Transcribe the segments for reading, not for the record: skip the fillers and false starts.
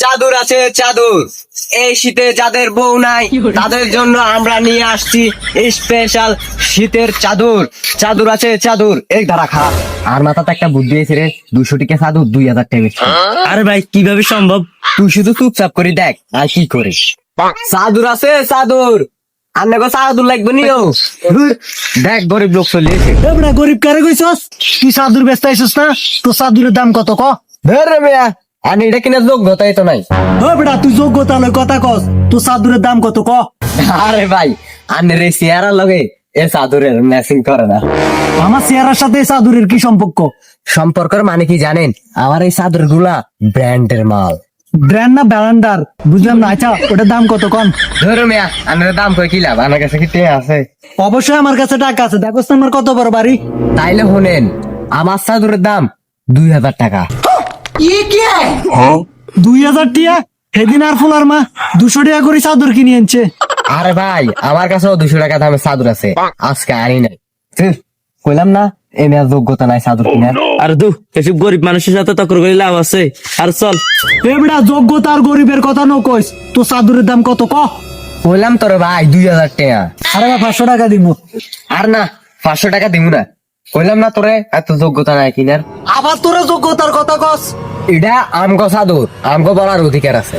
চাদর আছে চাদর। এই শীতে যাদের বউ নাই তাদের জন্য আমরা নিয়ে আসছি স্পেশাল শীতের চাদর। চাদর আছে চাদর, এই ধারা খা। আর মাথাতে একটা বুদ্ধি আছে রে, 200 টাকা চাদর 2000 টাকা বেচছি। আরে ভাই কিভাবে সম্ভব? তুই শুধু চুপচাপ করে দেখ আর কি করিস। চাদর আছে চাদর, আপনাকে চাদর লাগবে নিও। দেখ গরিব লোক চলে এসে। এবড়া গরিব কারে কইছস? তুই চাদুর ব্যস্ত আইছস না? তো চাদুরের দাম কত ক? ধর রে মেয়া, আর এটা কিনা যোগ্যতাই তো নাই। ও বেটা তুই যোগ্যতা লয় কথা কস, তো চাদুরের দাম কত ক? আরে ভাই, আনের এই চেহারা লগে এ চাদরের ম্যাচিং করে না। আমার চেহারার সাথে এই চাদুরের কি সম্পর্ক? সম্পর্কের মানে কি জানেন? আমার এই চাদর গুলা ব্র্যান্ডের মাল। ব্র্যান্ড না ব্যান্ডার বুঝলাম না। আচ্ছা ওটার দাম কত কন? ধরো মিয়া, আনের দাম কই কি লাভ? আমার কাছে কি টেয়া আছে? অবশ্যই আমার কাছে টাকা আছে, দেখোস না আমার কত বড় বাড়ি। তাইলে শুনেন, আমার চাদরের দাম 2000 টাকা। 2000 টিয়া? সেদিন আর ফুলার মা 200 টাকা করে চাদর কিনে আনছে। আরে ভাই, আমার কাছেও 200 টাকা দামের চাদর আছে, আজকে আনি নাই। কইলাম না এ মেয়ার যোগ্যতা নাই চাদর কিনার। আর দু এসব গরিব মানুষের সাথে তকর করে লাভ আছে। আর চল এ বেটা যোগ্যতা আর গরিবের কথা ন কইস, তো চাদরের দাম কত ক? কইলাম তোর ভাই 2000 টাকা। আরে 500 টাকা দিমু। আর না, 500 টাকা দিব না। কইলাম না তোরে এত যোগ্যতা নাই কিনার। আবার তোরা যোগ্যতার কথা কস? এটা আমগো চাদর, আমগো বলার অধিকার আছে।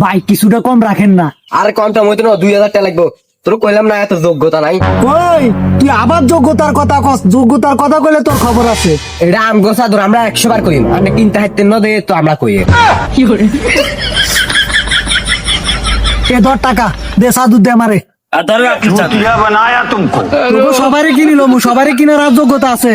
ভাই কিছুটা কম রাখেন না। আর কমটা মইতো না, 2000 টাকা লাগবো। তোর কইলাম না এত যোগ্যতা নাই। কই তুই আবার যোগ্যতার কথা কস? যোগ্যতার কথা কইলে তোর খবর আছে। এটা আমগো চাদর, আমরা 100 বার কইম। আপনি কিনতে হাইতেন না দে তো আমরা কইয়ে। এ 10 টাকা দে, চাদর দে আমারে। আর ধরো আপনি চাদর। তোকে সবারই কিনিল, সবারই কিনার আর যোগ্যতা আছে।